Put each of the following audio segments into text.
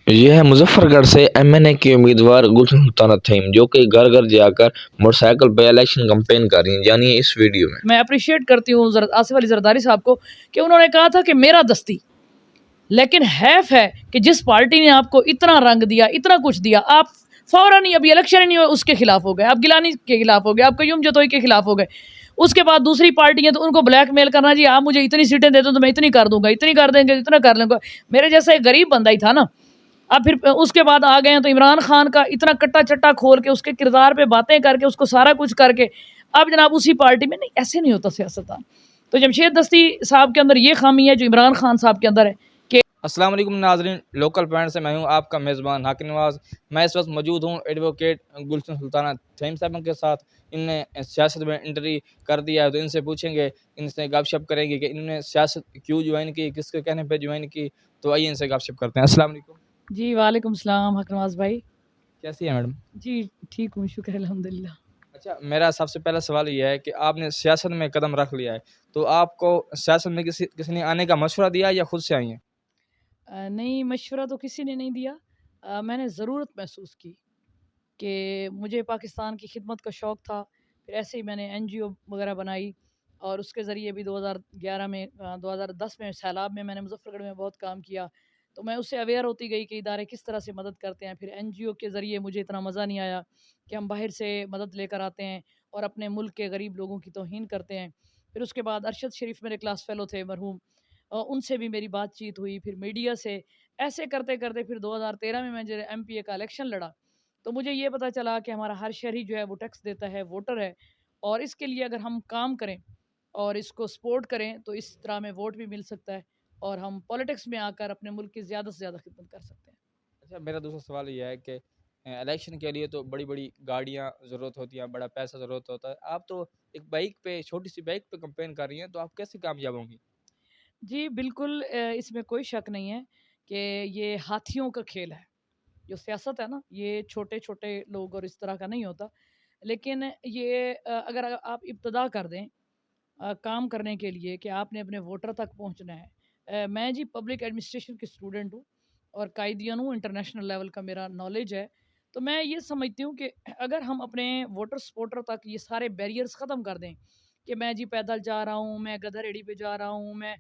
یہ ہے مظفر گڑھ سے ایم این اے کے امیدوار گلشن سلطانہ تھیم، جو کہ گھر گھر جا کر موٹر سائیکل پہ الیکشن کمپین کر رہی ہیں، جانیے اس ویڈیو میں۔ میں اپریشیٹ کرتی ہوں آصف علی زرداری صاحب کو کہ انہوں نے کہا تھا کہ میرا دستی، لیکن حیف ہے کہ جس پارٹی نے آپ کو اتنا رنگ دیا، اتنا کچھ دیا، آپ فوراً ہی ابھی الیکشن ہی نہیں ہوئے اس کے خلاف ہو گئے، آپ گیلانی کے خلاف ہو گئے، آپ قیوم جتوئی کے خلاف ہو گئے۔ اس کے بعد دوسری پارٹی ہے تو ان کو بلیک میل کرنا، جی آپ مجھے اتنی سیٹیں دے دو تو میں اتنی کر دوں گا، اتنی کر دیں گے، اتنا کر لیں گا۔ میرے جیسا ایک غریب بندہ ہی تھا نا۔ اب پھر اس کے بعد آ گئے ہیں تو عمران خان کا اتنا کٹا چٹا کھول کے اس کے کردار پہ باتیں کر کے اس کو سارا کچھ کر کے اب جناب اسی پارٹی میں، نہیں ایسے نہیں ہوتا سیاستدان۔ تو جمشید دستی صاحب کے اندر یہ خامی ہے جو عمران خان صاحب کے اندر ہے کہ السلام علیکم ناظرین، لوکل پوائنٹ سے میں ہوں آپ کا میزبان حاکم نواز۔ میں اس وقت موجود ہوں ایڈوکیٹ گلشن سلطانہ تھیم صاحب کے ساتھ۔ ان نے سیاست میں انٹری کر دیا ہے تو ان سے پوچھیں گے، ان سے گپ شپ کریں گے کہ انہوں نے سیاست کیوں جوائن کی، کس کے کہنے پہ جوائن کی۔ تو آئیے ان سے گپ شپ کرتے ہیں۔ السلام علیکم جی وعلیکم السلام حکم نواز بھائی۔ کیسی ہیں میڈم؟ جی ٹھیک ہوں، شکر الحمدللہ۔ اچھا، میرا سب سے پہلا سوال یہ ہے کہ آپ نے سیاست میں قدم رکھ لیا ہے تو آپ کو سیاست میں کسی نے آنے کا مشورہ دیا یا خود سے آئی ہیں؟ نہیں، مشورہ تو کسی نے نہیں دیا۔ میں نے ضرورت محسوس کی کہ مجھے پاکستان کی خدمت کا شوق تھا، پھر ایسے ہی میں نے این جی او وغیرہ بنائی اور اس کے ذریعے بھی 2011 میں 2010 میں سیلاب میں نے مظفر گڑھ میں بہت کام کیا، تو میں اس سے اویئر ہوتی گئی کہ ادارے کس طرح سے مدد کرتے ہیں۔ پھر این جی او کے ذریعے مجھے اتنا مزہ نہیں آیا کہ ہم باہر سے مدد لے کر آتے ہیں اور اپنے ملک کے غریب لوگوں کی توہین کرتے ہیں۔ پھر اس کے بعد ارشد شریف میرے کلاس فیلو تھے مرحوم، ان سے بھی میری بات چیت ہوئی، پھر میڈیا سے، ایسے کرتے کرتے پھر 2013 میں جو ایم پی اے کا الیکشن لڑا تو مجھے یہ پتہ چلا کہ ہمارا ہر شہری جو ہے وہ ٹیکس دیتا ہے، ووٹر ہے، اور اس کے لیے اگر ہم کام کریں اور اس کو سپورٹ کریں تو اس طرح میں ووٹ بھی مل سکتا ہے اور ہم پولیٹکس میں آ کر اپنے ملک کی زیادہ سے زیادہ خدمت کر سکتے ہیں۔ اچھا، میرا دوسرا سوال یہ ہے کہ الیکشن کے لیے تو بڑی بڑی گاڑیاں ضرورت ہوتی ہیں، بڑا پیسہ ضرورت ہوتا ہے، آپ تو ایک بائک پہ، چھوٹی سی بائک پہ کمپین کر رہی ہیں، تو آپ کیسے کامیاب ہوں گی؟ جی بالکل، اس میں کوئی شک نہیں ہے کہ یہ ہاتھیوں کا کھیل ہے۔ جو سیاست ہے نا، یہ چھوٹے چھوٹے لوگ اور اس طرح کا نہیں ہوتا، لیکن یہ اگر آپ ابتدا کر دیں کام کرنے کے لیے کہ آپ نے اپنے ووٹر تک پہنچنا ہے۔ میں جی پبلک ایڈمنسٹریشن کی اسٹوڈنٹ ہوں اور قائدین ہوں، انٹرنیشنل لیول کا میرا نالج ہے، تو میں یہ سمجھتی ہوں کہ اگر ہم اپنے ووٹر سپورٹر تک یہ سارے بیریئرز ختم کر دیں کہ میں جی پیدل جا رہا ہوں، میں گدھا ریڑھی پہ جا رہا ہوں، میں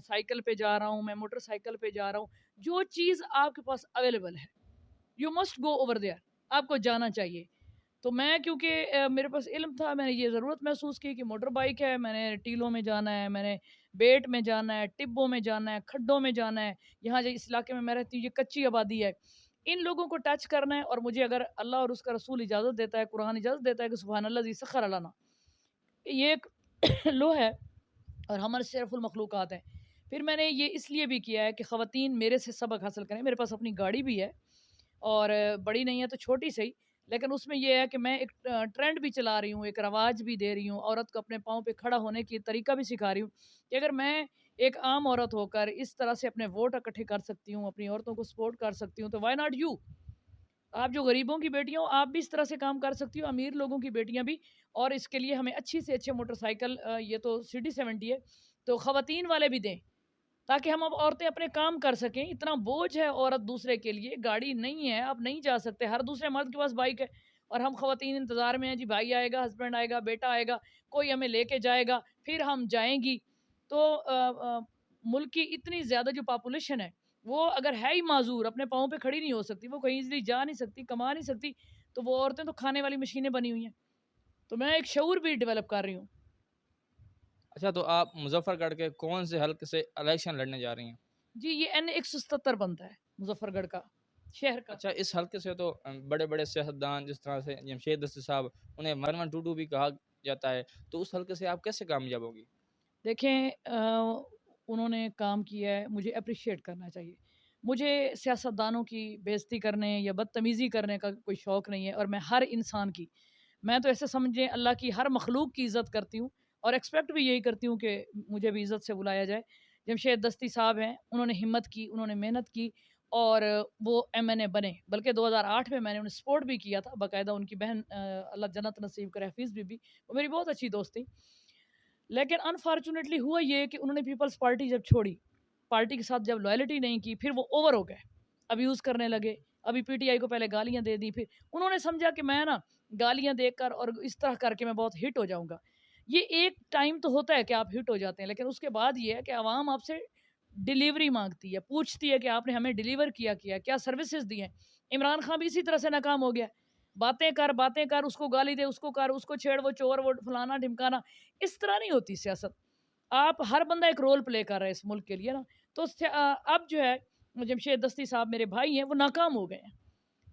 سائیکل پہ جا رہا ہوں، میں موٹر سائیکل پہ جا رہا ہوں، جو چیز آپ کے پاس اویلیبل ہے you must go over there, آپ کو جانا چاہیے۔ تو میں کیونکہ میرے پاس علم تھا، میں نے یہ ضرورت محسوس کی کہ موٹر بائک ہے، میں نے ٹیلوں میں جانا ہے، میں نے بیٹ میں جانا ہے، ٹبوں میں جانا ہے، کھڈوں میں جانا ہے، یہاں جو اس علاقے میں میں رہتی ہوں یہ کچی آبادی ہے، ان لوگوں کو ٹچ کرنا ہے، اور مجھے اگر اللہ اور اس کا رسول اجازت دیتا ہے، قرآن اجازت دیتا ہے کہ سبحان اللہ ذی سخر لنا، یہ ایک لو ہے اور ہمارے شرف المخلوقات ہیں۔ پھر میں نے یہ اس لیے بھی کیا ہے کہ خواتین میرے سے سبق حاصل کریں۔ میرے پاس اپنی گاڑی بھی ہے اور بڑی نہیں ہے تو چھوٹی صحیح، لیکن اس میں یہ ہے کہ میں ایک ٹرینڈ بھی چلا رہی ہوں، ایک رواج بھی دے رہی ہوں، عورت کو اپنے پاؤں پہ کھڑا ہونے کی طریقہ بھی سکھا رہی ہوں کہ اگر میں ایک عام عورت ہو کر اس طرح سے اپنے ووٹ اکٹھے کر سکتی ہوں، اپنی عورتوں کو سپورٹ کر سکتی ہوں، تو وائی ناٹ یو؟ آپ جو غریبوں کی بیٹیاں ہو آپ بھی اس طرح سے کام کر سکتی ہو، امیر لوگوں کی بیٹیاں بھی، اور اس کے لیے ہمیں اچھی سے اچھے موٹر سائیکل، یہ تو سٹی 70 ہے تو خواتین والے بھی دیں تاکہ ہم اب عورتیں اپنے کام کر سکیں۔ اتنا بوجھ ہے عورت دوسرے کے لیے، گاڑی نہیں ہے، آپ نہیں جا سکتے، ہر دوسرے مرد کے پاس بائک ہے اور ہم خواتین انتظار میں ہیں جی بھائی آئے گا، ہسبینڈ آئے گا، بیٹا آئے گا، کوئی ہمیں لے کے جائے گا پھر ہم جائیں گی۔ تو ملک کی اتنی زیادہ جو پاپولیشن ہے وہ اگر ہے ہی معذور، اپنے پاؤں پہ کھڑی نہیں ہو سکتی، وہ کہیں ایزیلی جا نہیں سکتی، کما نہیں سکتی، تو وہ عورتیں تو کھانے والی مشینیں بنی ہوئی ہیں۔ تو میں ایک شعور بھی ڈیولپ کر رہی ہوں۔ اچھا، تو آپ مظفر گڑھ کے کون سے حلقے سے الیکشن لڑنے جا رہی ہیں؟ جی یہ این 177 بنتا ہے مظفر گڑھ کا، شہر کا۔ اچھا، اس حلقے سے تو بڑے بڑے سیاستدان جس طرح سے جمشید دستی صاحب، انہیں مرون ٹوٹو بھی کہا جاتا ہے، تو اس حلقے سے آپ کیسے کامیاب ہوگی؟ دیکھیں انہوں نے کام کیا ہے، مجھے اپریشیٹ کرنا چاہیے۔ مجھے سیاستدانوں کی بے عزتی کرنے یا بدتمیزی کرنے کا کوئی شوق نہیں ہے، اور میں ہر انسان کی، میں تو ایسے سمجھیں اللہ کی ہر مخلوق کی عزت کرتی ہوں اور ایکسپیکٹ بھی یہی کرتی ہوں کہ مجھے بھی عزت سے بلایا جائے۔ جمشید دستی صاحب ہیں، انہوں نے ہمت کی، انہوں نے محنت کی اور وہ ایم این اے بنے، بلکہ 2008 میں نے انہیں سپورٹ بھی کیا تھا باقاعدہ۔ ان کی بہن اللہ جنت نصیب کرے حفیظ بی بی، وہ میری بہت اچھی دوست تھی، لیکن انفارچونیٹلی ہوا یہ کہ انہوں نے پیپلز پارٹی جب چھوڑی، پارٹی کے ساتھ جب لائلٹی نہیں کی، پھر وہ اوور ہو گئے ابیوز کرنے لگے. ابھی پی ٹی آئی کو پہلے گالیاں دے دی, پھر انہوں نے سمجھا کہ میں نا گالیاں دے کر اور اس طرح کر کے میں بہت ہٹ ہو جاؤں گا. یہ ایک ٹائم تو ہوتا ہے کہ آپ ہٹ ہو جاتے ہیں, لیکن اس کے بعد یہ ہے کہ عوام آپ سے ڈیلیوری مانگتی ہے, پوچھتی ہے کہ آپ نے ہمیں ڈیلیور کیا سروسز دی ہیں. عمران خان بھی اسی طرح سے ناکام ہو گیا. باتیں کر, اس کو گالی دے, اس کو کر, اس کو چھیڑ, وہ چور, وہ فلانا ڈھمکانا. اس طرح نہیں ہوتی سیاست. آپ ہر بندہ ایک رول پلے کر رہا ہے اس ملک کے لیے نا. تو اب جو ہے جمشید دستی صاحب میرے بھائی ہیں, وہ ناکام ہو گئے ہیں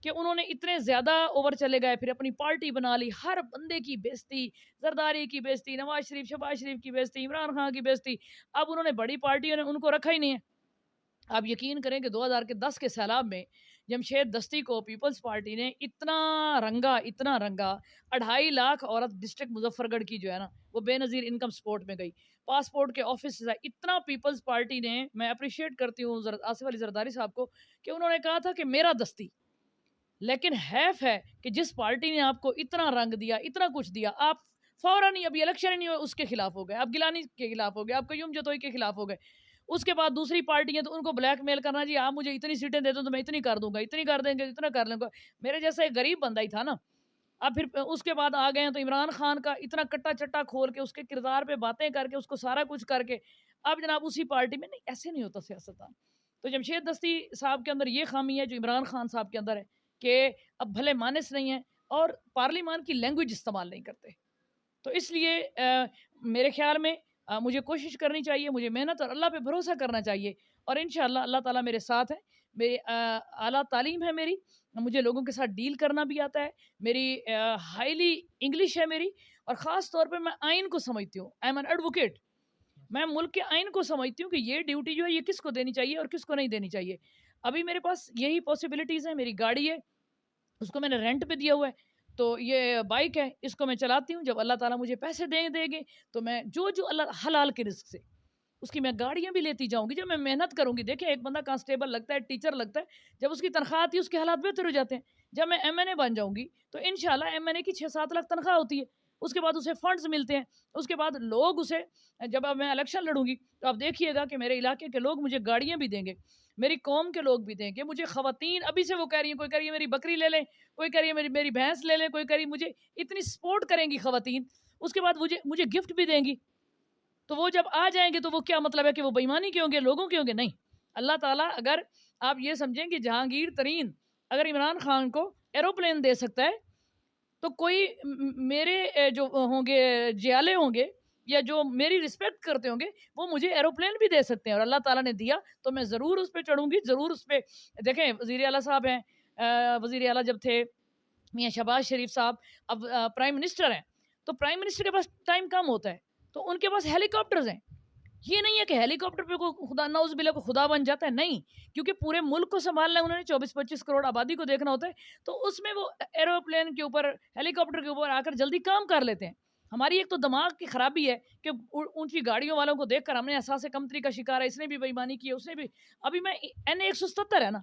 کہ انہوں نے اتنے زیادہ اوور چلے گئے, پھر اپنی پارٹی بنا لی, ہر بندے کی بےزتی, زرداری کی بےزتی, نواز شریف شہباز شریف کی بےزتی, عمران خان کی بےزتی. اب انہوں نے بڑی پارٹیوں نے ان کو رکھا ہی نہیں ہے. آپ یقین کریں کہ 2010 کے سیلاب میں جمشید دستی کو پیپلز پارٹی نے اتنا رنگا 2.5 لاکھ عورت ڈسٹرکٹ مظفر گڑھ کی جو ہے نا وہ بے نظیر انکم سپورٹ میں گئی, پاسپورٹ کے آفس ہے, اتنا پیپلز پارٹی نے, میں اپریشیٹ کرتی ہوں آصف علی زرداری صاحب کو کہ انہوں نے کہا تھا کہ میرا دستی. لیکن حیف ہے کہ جس پارٹی نے آپ کو اتنا رنگ دیا, اتنا کچھ دیا, آپ فوراً ہی, ابھی الیکشن ہی نہیں ہوئے, اس کے خلاف ہو گئے, آپ گیلانی کے خلاف ہو گئے, آپ قیوم جتوئی کے خلاف ہو گئے. اس کے بعد دوسری پارٹی ہے تو ان کو بلیک میل کرنا, جی آپ مجھے اتنی سیٹیں دے دو تو میں اتنی کر دوں گا, اتنی کر دیں گے, اتنا کر لیں گا. میرے جیسا ایک غریب بندہ ہی تھا نا. اب پھر اس کے بعد آ گئے ہیں تو عمران خان کا اتنا کٹا چٹا کھول کے, اس کے کردار پہ باتیں کر کے, اس کو سارا کچھ کر کے اب جناب اسی پارٹی میں. نہیں, ایسے نہیں ہوتا سیاستدان. تو جمشید دستی صاحب کے اندر یہ خامی ہے جو عمران خان صاحب کے اندر ہے کہ اب بھلے مانس نہیں ہیں اور پارلیمان کی لینگویج استعمال نہیں کرتے. تو اس لیے میرے خیال میں مجھے کوشش کرنی چاہیے, مجھے محنت اور اللہ پہ بھروسہ کرنا چاہیے, اور انشاءاللہ اللہ تعالیٰ میرے ساتھ ہے. میری اعلیٰ تعلیم ہے, میری مجھے لوگوں کے ساتھ ڈیل کرنا بھی آتا ہے, میری ہائیلی انگلش ہے میری, اور خاص طور پہ میں آئین کو سمجھتی ہوں. I am an advocate. میں ملک کے آئین کو سمجھتی ہوں کہ یہ ڈیوٹی جو ہے یہ کس کو دینی چاہیے اور کس کو نہیں دینی چاہیے. ابھی میرے پاس یہی پاسبلٹیز ہیں. میری گاڑی ہے, اس کو میں نے رینٹ پہ دیا ہوا ہے, تو یہ بائک ہے, اس کو میں چلاتی ہوں. جب اللہ تعالیٰ مجھے پیسے دے گے تو میں جو اللہ حلال کے رزق سے اس کی میں گاڑیاں بھی لیتی جاؤں گی. جب میں محنت کروں گی, دیکھیں ایک بندہ کانسٹیبل لگتا ہے, ٹیچر لگتا ہے, جب اس کی تنخواہ آتی ہے اس کے حالات بہتر ہو جاتے ہیں. جب میں ایم این اے بن جاؤں گی تو انشاءاللہ ایم این اے کی 6-7 لاکھ تنخواہ ہوتی ہے, اس کے بعد اسے فنڈز ملتے ہیں, اس کے بعد لوگ اسے, جب اب میں الیکشن لڑوں گی تو آپ دیکھیے گا کہ میرے علاقے کے لوگ مجھے گاڑیاں بھی دیں گے, میری قوم کے لوگ بھی دیں گے مجھے. خواتین ابھی سے وہ کہہ رہی ہیں, کوئی کہہ رہی ہے میری بکری لے لیں, کوئی کہہ رہی ہے میری بھینس لے لیں, کوئی کہہ رہی مجھے اتنی سپورٹ کریں گی خواتین, اس کے بعد مجھے گفٹ بھی دیں گی. تو وہ جب آ جائیں گے تو وہ کیا مطلب ہے کہ وہ بےایمانی کے ہوں گے, لوگوں کے ہوں گے؟ نہیں. اللہ تعالیٰ اگر آپ یہ سمجھیں کہ جہانگیر ترین اگر عمران خان کو ایروپلین دے سکتا ہے تو کوئی میرے جو ہوں گے جیالے ہوں گے یا جو میری رسپیکٹ کرتے ہوں گے وہ مجھے ایروپلین بھی دے سکتے ہیں. اور اللہ تعالیٰ نے دیا تو میں ضرور اس پہ چڑھوں گی, ضرور اس پہ. دیکھیں وزیر اعلیٰ صاحب ہیں, وزیر اعلیٰ جب تھے میاں شہباز شریف صاحب, اب پرائم منسٹر ہیں, تو پرائم منسٹر کے پاس ٹائم کم ہوتا ہے تو ان کے پاس ہیلی کاپٹرز ہیں. یہ نہیں ہے کہ ہیلی کاپٹر پہ کوئی خدا نعوذ باللہ کو خدا بن جاتا ہے, نہیں, کیونکہ پورے ملک کو سنبھالنا ہے انہوں نے, 24-25 کروڑ آبادی کو دیکھنا ہوتا ہے, تو اس میں وہ ایروپلین کے اوپر, ہیلی کاپٹر کے اوپر آ کر جلدی کام کر لیتے ہیں. ہماری ایک تو دماغ کی خرابی ہے کہ اونچی گاڑیوں والوں کو دیکھ کر ہم نے احساس کمتری کا شکار ہے, اس نے بھی بےایمانی کی ہے, اس نے بھی. ابھی میں این 177 ہے نا,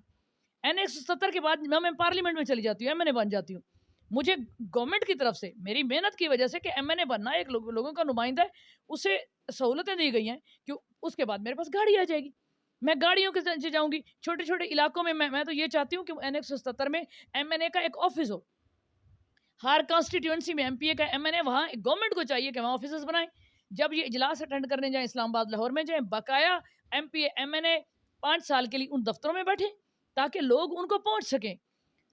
این 177 کے بعد میں پارلیمنٹ میں چلی جاتی ہوں, ایم این اے بن جاتی ہوں. مجھے گورنمنٹ کی طرف سے میری محنت کی وجہ سے کہ ایم این اے بننا ایک لوگوں کا نمائندہ ہے, اسے سہولتیں دی گئی ہیں کہ اس کے بعد میرے پاس گاڑی آ جائے گی, میں گاڑیوں کے ذریعے جاؤں گی. چھوٹے چھوٹے علاقوں میں میں تو یہ چاہتی ہوں کہ این 177 میں ایم این اے کا ایک آفس ہو. ہر کانسٹیٹیوئنسی میں ایم پی اے کا ایم این اے, وہاں گورنمنٹ کو چاہیے کہ وہاں آفیسز بنائیں. جب یہ اجلاس اٹینڈ کرنے جائیں اسلام آباد لاہور میں جائیں, بقایا M P A M N A 5 سال کے لیے ان دفتروں میں بیٹھیں تاکہ لوگ ان کو پہنچ سکیں.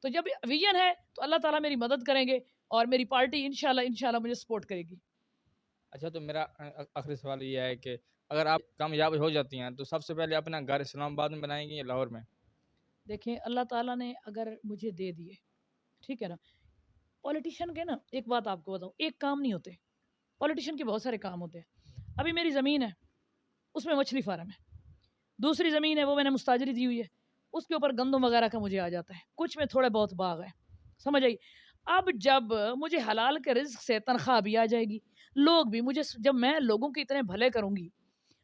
تو جب ویژن ہے تو اللہ تعالیٰ میری مدد کریں گے اور میری پارٹی انشاءاللہ مجھے سپورٹ کرے گی. اچھا, تو میرا آخری سوال یہ ہے کہ اگر آپ کامیاب ہو جاتی ہیں تو سب سے پہلے اپنا گھر اسلام آباد میں بنائیں گی یا لاہور میں؟ دیکھیں اللہ تعالیٰ نے اگر مجھے دے دیے, ٹھیک ہے نا, پولیٹیشین کے نا ایک بات آپ کو بتاؤں, ایک کام نہیں ہوتے پولیٹیشین کے, بہت سارے کام ہوتے ہیں. ابھی میری زمین ہے, اس میں مچھلی فارم ہے. دوسری زمین ہے وہ میں نے مستاجری دی ہوئی ہے, اس کے اوپر گندم وغیرہ کا مجھے آ جاتا ہے. کچھ میں تھوڑے بہت باغ ہیں, سمجھ آئی. اب جب مجھے حلال کے رزق سے تنخواہ بھی آ جائے گی, لوگ بھی مجھے, جب میں لوگوں کے اتنے بھلے کروں گی,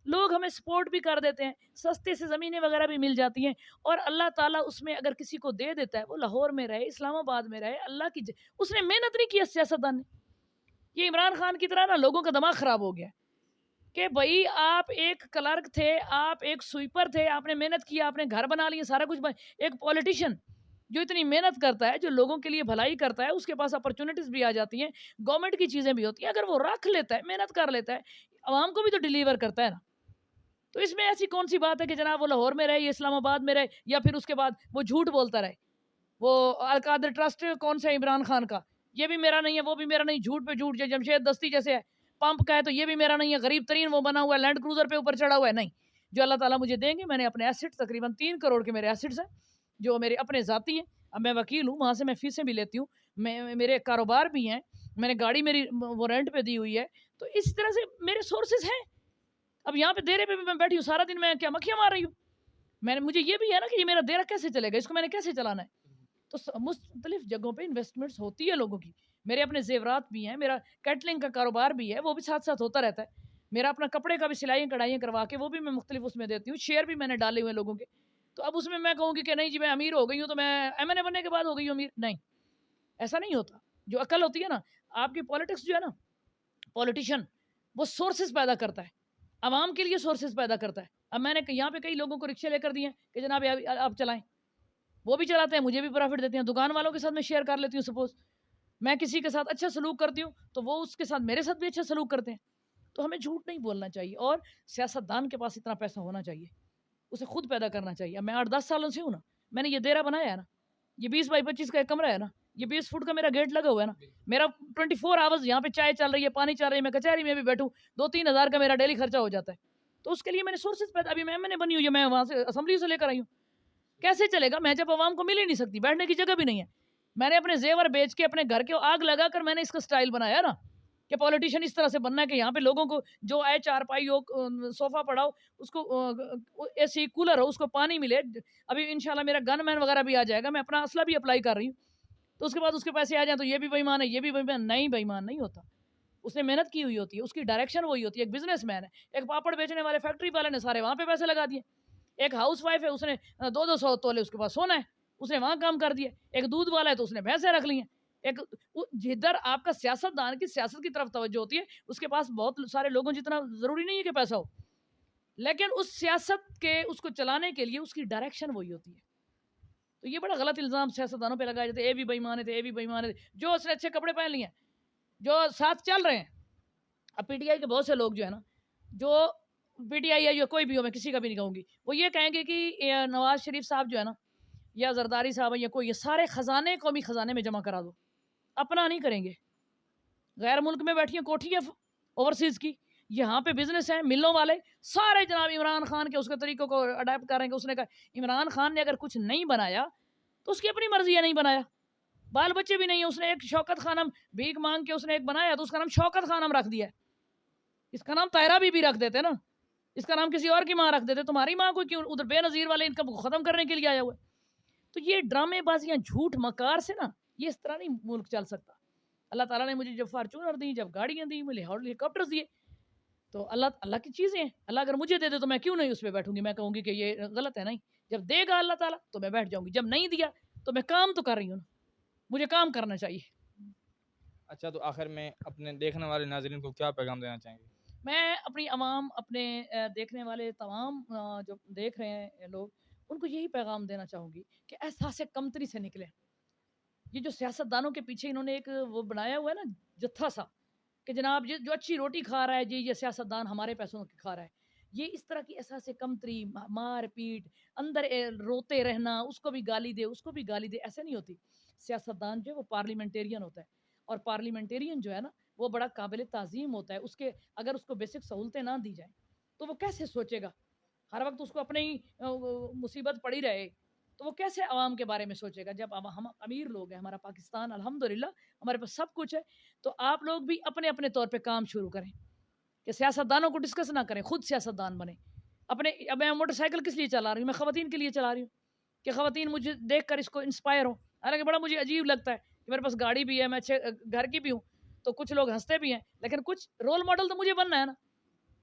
لوگ ہمیں سپورٹ بھی کر دیتے ہیں, سستے سے زمینیں وغیرہ بھی مل جاتی ہیں. اور اللہ تعالیٰ اس میں اگر کسی کو دے دیتا ہے, وہ لاہور میں رہے, اسلام آباد میں رہے, اللہ کی اس نے محنت نہیں کی سیاستدان نے. یہ عمران خان کی طرح نا لوگوں کا دماغ خراب ہو گیا. کہ بھائی آپ ایک کلرک تھے، آپ ایک سویپر تھے، آپ نے محنت کی، آپ نے گھر بنا لیے، سارا کچھ ایک پولیٹیشین جو اتنی محنت کرتا ہے، جو لوگوں کے لیے بھلائی کرتا ہے، اس کے پاس اپرچونٹیز بھی آ جاتی ہیں، گورنمنٹ کی چیزیں بھی ہوتی ہیں، اگر وہ رکھ لیتا ہے، محنت کر لیتا ہے، عوام کو بھی تو ڈیلیور کرتا ہے نا. تو اس میں ایسی کون سی بات ہے کہ جناب وہ لاہور میں رہے یا اسلام آباد میں رہے یا پھر اس کے بعد وہ جھوٹ بولتا رہے. وہ القادر ٹرسٹ کون سا عمران خان کا، یہ بھی میرا نہیں ہے، وہ بھی میرا نہیں، جھوٹ پہ جھوٹ. جمشید دستی جیسے ہے، پمپ کا ہے تو یہ بھی میرا نہیں ہے، غریب ترین وہ بنا ہوا ہے، لینڈ کروزر پہ اوپر چڑھا ہوا ہے. نہیں، جو اللہ تعالیٰ مجھے دیں گے، میں نے اپنے ایسٹ تقریباً 3 کروڑ کے میرے ایسٹس ہیں جو میرے اپنے ذاتی ہیں. اب میں وکیل ہوں، وہاں سے میں فیسیں بھی لیتی ہوں، میرے کاروبار بھی ہیں، میں نے گاڑی میری وہ رینٹ پہ دی ہوئی ہے. تو اس طرح سے میرے سورسز ہیں. اب یہاں پہ دیرے پہ بھی میں بیٹھی ہوں، سارا دن میں کیا مکھیاں مار رہی ہوں. مجھے یہ بھی ہے نا کہ یہ میرا دیرہ کیسے چلے گا، اس کو میں نے کیسے چلانا ہے. تو مختلف جگہوں پہ انویسٹمنٹس ہوتی ہے لوگوں کی. میرے اپنے زیورات بھی ہیں، میرا کیٹلنگ کا کاروبار بھی ہے، وہ بھی ساتھ ساتھ ہوتا رہتا ہے. میرا اپنا کپڑے کا بھی سلائیاں کڑھائیاں کروا کے وہ بھی میں مختلف اس میں دیتی ہوں. شیئر بھی میں نے ڈالے ہوئے لوگوں کے. تو اب اس میں کہوں گی کہ نہیں جی میں امیر ہو گئی ہوں تو میں ایم این اے بننے کے بعد ہو گئی ہوں امیر. نہیں، ایسا نہیں ہوتا. جو عقل ہوتی ہے نا، آپ کی پالیٹکس جو ہے نا، پولیٹیشین وہ سورسز پیدا کرتا ہے، عوام کے لیے سورسز پیدا کرتا ہے. اب میں نے یہاں پہ کئی لوگوں کو رکشے لے کر دیے کہ جناب آپ چلائیں، وہ بھی چلاتے ہیں، مجھے بھی پروفٹ دیتے ہیں. دکان والوں کے ساتھ میں شیئر کر لیتی ہوں. سپوز میں کسی کے ساتھ اچھا سلوک کرتی ہوں تو وہ اس کے ساتھ میرے ساتھ بھی اچھا سلوک کرتے ہیں. تو ہمیں جھوٹ نہیں بولنا چاہیے. اور سیاستدان کے پاس اتنا پیسہ ہونا چاہیے، اسے خود پیدا کرنا چاہیے. اب میں 8-10 سالوں سے ہوں نا، میں نے یہ دیرہ بنایا ہے نا، یہ 20 بائی 25 کا ایک کمرہ ہے نا، یہ 20 فٹ کا میرا گیٹ لگا ہوا ہے نا، میرا 24 آورز یہاں پہ چائے چل رہی ہے، پانی چل رہی ہے، میں کچہری میں بھی بیٹھوں 2-3 ہزار کا میرا ڈیلی خرچہ ہو جاتا ہے. تو اس کے لیے میں نے سورسز پیدا. ابھی میں نے بنی ہوئی ہے، میں وہاں سے اسمبلی سے لے کر آئی ہوں. کیسے چلے گا؟ میں جب عوام کو مل ہی نہیں سکتی، بیٹھنے کی جگہ بھی نہیں ہے. میں نے اپنے زیور بیچ کے اپنے گھر کے آگ لگا کر میں نے اس کا سٹائل بنایا نا کہ پولیٹیشین اس طرح سے بننا ہے کہ یہاں پہ لوگوں کو جو آئے چارپائی ہو، صوفہ پڑا ہو، اس کو اے سی کولر ہو، اس کو پانی ملے. ابھی انشاءاللہ میرا گن مین وغیرہ بھی آ جائے گا، میں اپنا اسلحہ بھی اپلائی کر رہی ہوں. تو اس کے بعد اس کے پیسے آ جائیں تو یہ بھی بے ایمان ہے، یہ بھی بے ایمان. نہیں، بے ایمان نہیں ہوتا. اس نے محنت کی ہوئی ہوتی ہے، اس کی ڈائریکشن وہی ہوتی ہے. ایک بزنس مین ہے، ایک پاپڑ بیچنے والے فیکٹری والے نے سارے وہاں پہ پیسے لگا دیے. ایک ہاؤس وائف ہے، اس نے 200 تولے اس کے پاس سونا ہے، اس نے وہاں کام کر دیا. ایک دودھ والا ہے تو اس نے بھینسیں رکھ لی ہیں. ایک جدھر آپ کا سیاست دان کی سیاست کی طرف توجہ ہوتی ہے، اس کے پاس بہت سارے لوگوں جتنا ضروری نہیں ہے کہ پیسہ ہو، لیکن اس سیاست کے اس کو چلانے کے لیے اس کی ڈائریکشن وہی ہوتی ہے. تو یہ بڑا غلط الزام سیاستدانوں پہ لگایا جاتا ہے، اے بھی بے ایمان تھے، اے بھی بے ایمان تھے. جو اس نے اچھے کپڑے پہن لیے ہیں، جو ساتھ چل رہے ہیں. اب پی ٹی آئی کے بہت سے لوگ جو ہے نا، جو پی ٹی آئی ہے یا کوئی بھی ہو، میں کسی کا بھی نہیں کہوں گی، وہ یہ کہیں گے کہ نواز شریف صاحب جو ہے نا، یا زرداری صاحب ہے یا کوئی، یہ سارے خزانے قومی خزانے میں جمع کرا دو. اپنا نہیں کریں گے. غیر ملک میں بیٹھی ہیں کوٹھی ہے اوورسیز کی، یہاں پہ بزنس ہیں ملوں والے سارے جناب عمران خان کے اس کے طریقوں کو اڈاپٹ کر رہے ہیں. کہ اس نے کہا عمران خان نے اگر کچھ نہیں بنایا تو اس کی اپنی مرضی ہے، نہیں بنایا، بال بچے بھی نہیں ہیں. اس نے ایک شوکت خانم بھیک مانگ کے اس نے ایک بنایا تو اس کا نام شوکت خانم رکھ دیا. اس کا نام طاہرہ بی رکھ دیتے نا، اس کا نام کسی اور کی ماں رکھ دیتے. تمہاری ماں کو کیوں ادھر بے نظیر والے انکم کو ختم کرنے کے لیے آیا ہوا ہے. تو یہ ڈرامے بازیاں جھوٹ مکار سے نا، یہ اس طرح نہیں ملک چل سکتا. اللہ تعالیٰ نے مجھے جب فارچونر دی، جب گاڑیاں دی، مجھے ہیلی کاپٹرز دیے، تو اللہ کی چیزیں ہیں. اللہ اگر مجھے دے دے تو میں کیوں نہیں اس پہ بیٹھوں گی؟ میں کہوں گی کہ یہ غلط ہے. نہیں، جب دے گا اللہ تعالیٰ تو میں بیٹھ جاؤں گی. جب نہیں دیا تو میں کام تو کر رہی ہوں نا، مجھے کام کرنا چاہیے. اچھا، تو آخر میں اپنے دیکھنے والے ناظرین کو کیا پیغام دینا چاہیں گے؟ میں اپنی عوام، اپنے دیکھنے والے تمام جو دیکھ رہے ہیں لوگ، ان کو یہی پیغام دینا چاہوں گی کہ احساس کمتری سے نکلیں. یہ جو سیاستدانوں کے پیچھے انہوں نے ایک وہ بنایا ہوا ہے نا جتھا سا، کہ جناب یہ جو اچھی روٹی کھا رہا ہے جی، یہ سیاستدان ہمارے پیسوں کی کھا رہا ہے. یہ اس طرح کی احساس کمتری، مار پیٹ، اندر روتے رہنا، اس کو بھی گالی دے، اس کو بھی گالی دے، ایسے نہیں ہوتی. سیاستدان جو ہے وہ پارلیمنٹیرین ہوتا ہے، اور پارلیمنٹیرین جو ہے نا وہ بڑا قابل تعظیم ہوتا ہے. اس کے اگر اس کو بیسک سہولتیں نہ دی جائیں تو وہ کیسے سوچے گا؟ ہر وقت اس کو اپنے ہی مصیبت پڑی رہے تو وہ کیسے عوام کے بارے میں سوچے گا؟ جب ہم امیر لوگ ہیں، ہمارا پاکستان الحمدللہ ہمارے پاس سب کچھ ہے، تو آپ لوگ بھی اپنے اپنے طور پہ کام شروع کریں کہ سیاستدانوں کو ڈسکس نہ کریں، خود سیاستدان بنیں. اب میں موٹر سائیکل کس لیے چلا رہی ہوں؟ میں خواتین کے لیے چلا رہی ہوں کہ خواتین مجھے دیکھ کر اس کو انسپائر ہوں. حالانکہ بڑا مجھے عجیب لگتا ہے کہ میرے پاس گاڑی بھی ہے، میں اچھے گھر کی بھی ہوں، تو کچھ لوگ ہنستے بھی ہیں، لیکن کچھ رول ماڈل تو مجھے بننا ہے نا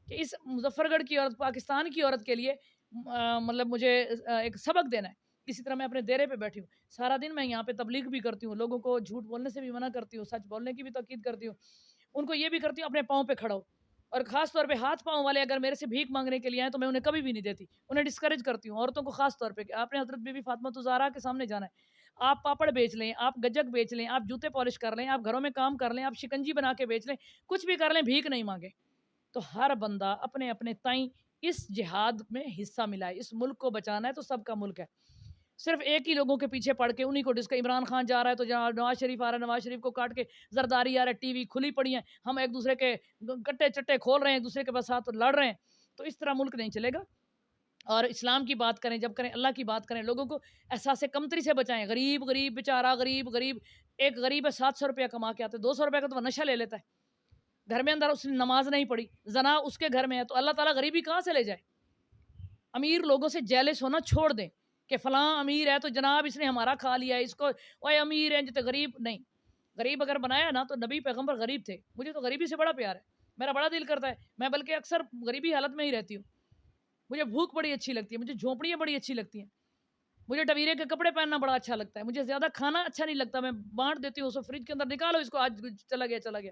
کہ اس مظفر گڑھ کی عورت، پاکستان کی عورت کے لیے مطلب مجھے ایک سبق دینا ہے. اسی طرح میں اپنے ڈیرے پہ بیٹھی ہوں، سارا دن میں یہاں پہ تبلیغ بھی کرتی ہوں، لوگوں کو جھوٹ بولنے سے بھی منع کرتی ہوں، سچ بولنے کی بھی تاکید کرتی ہوں، ان کو یہ بھی کرتی ہوں اپنے پاؤں پہ کھڑا ہو. اور خاص طور پہ ہاتھ پاؤں والے اگر میرے سے بھیک مانگنے کے لیے آئیں تو میں انہیں کبھی بھی نہیں دیتی، انہیں ڈسکریج کرتی ہوں، عورتوں کو خاص طور پہ کہ آپ نے حضرت بی بی فاطمہ الزہرا کے سامنے جانا ہے، آپ پاپڑ بیچ لیں، آپ گجک بیچ لیں، آپ جوتے پالش کر لیں، آپ گھروں میں کام کر لیں، آپ شکنجی بنا کے بیچ لیں، کچھ بھی کر لیں، بھیک نہیں مانگے۔ تو ہر بندہ اپنے اپنے تائیں اس جہاد میں حصہ ملائے، اس ملک کو بچانا ہے تو سب کا ملک ہے، صرف ایک ہی لوگوں کے پیچھے پڑ کے انہی کو عمران خان جا رہا ہے تو نواز شریف آ رہا ہے، نواز شریف کو کاٹ کے زرداری آ رہا ہے، ٹی وی کھلی پڑی ہیں، ہم ایک دوسرے کے کٹے چٹے کھول رہے ہیں، ایک دوسرے کے ساتھ لڑ رہے ہیں، تو اس طرح ملک نہیں چلے گا۔ اور اسلام کی بات کریں، جب کریں اللہ کی بات کریں، لوگوں کو احساس کمتری سے بچائیں، غریب غریب بیچارہ غریب، ایک غریب ہے 700 روپیہ کما کے آتے، 200 روپیہ کا تو وہ نشہ لے لیتا ہے، گھر میں اندر اس نے نماز نہیں پڑھی، زنا اس کے گھر میں ہے، تو اللہ تعالیٰ غریبی کہاں سے لے جائے؟ امیر لوگوں سے جیلس ہونا چھوڑ دیں کہ فلاں امیر ہے تو جناب اس نے ہمارا کھا لیا ہے، اس کو اوے امیر ہے جتے غریب نہیں، غریب اگر بنایا نا تو نبی پیغمبر غریب تھے، مجھے تو غریبی سے بڑا پیار ہے، میرا بڑا دل کرتا ہے، میں بلکہ اکثر غریبی حالت میں ہی رہتی ہوں، مجھے بھوک بڑی اچھی لگتی ہے، مجھے جھونپڑیاں بڑی اچھی لگتی ہیں، مجھے ٹویرے کے کپڑے پہننا بڑا اچھا لگتا ہے، مجھے زیادہ کھانا اچھا نہیں لگتا، میں بانٹ دیتی ہوں، اس کو فریج کے اندر نکالو، اس کو آج چلا گیا۔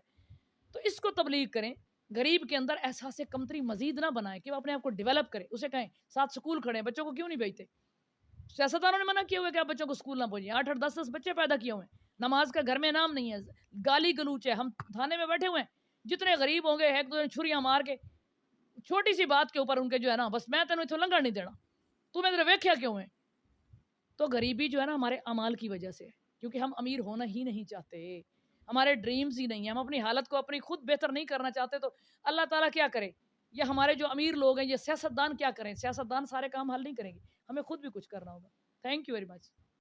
تو اس کو تبلیغ کریں، غریب کے اندر احساس کمتری مزید نہ بنائیں کہ وہ اپنے آپ کو ڈیولپ کرے، اسے کہیں 7 سکول کھڑے ہیں، بچوں کو کیوں نہیں بھیجتے؟ سیاستدانوں نے منع کیا ہوا ہے کہ آپ بچوں کو سکول نہ بھیجیں، 8 10 بچے پیدا کیے ہوئے ہیں، نماز کا گھر میں نام نہیں ہے، گالی گلوچ ہے، ہم تھانے میں بیٹھے ہوئے ہیں، جتنے غریب ہوں گے ایک دو چھریاں مار کے چھوٹی سی بات کے اوپر ان کے جو ہے نا بس میں تینوں اتوں لنگڑ نہیں دینا، تو میں تیرے ویکھیا کیوں ہے؟ تو غریبی جو ہے نا ہمارے اعمال کی وجہ سے ہے، کیونکہ ہم امیر ہونا ہی نہیں چاہتے، ہمارے ڈریمز ہی نہیں ہیں، ہم اپنی حالت کو اپنی خود بہتر نہیں کرنا چاہتے، تو اللہ تعالیٰ کیا کرے؟ یہ ہمارے جو امیر لوگ ہیں، یہ سیاستدان کیا کریں؟ سیاستدان سارے کام حل نہیں کریں گے، ہمیں خود بھی کچھ کرنا ہوگا۔ Thank you very much.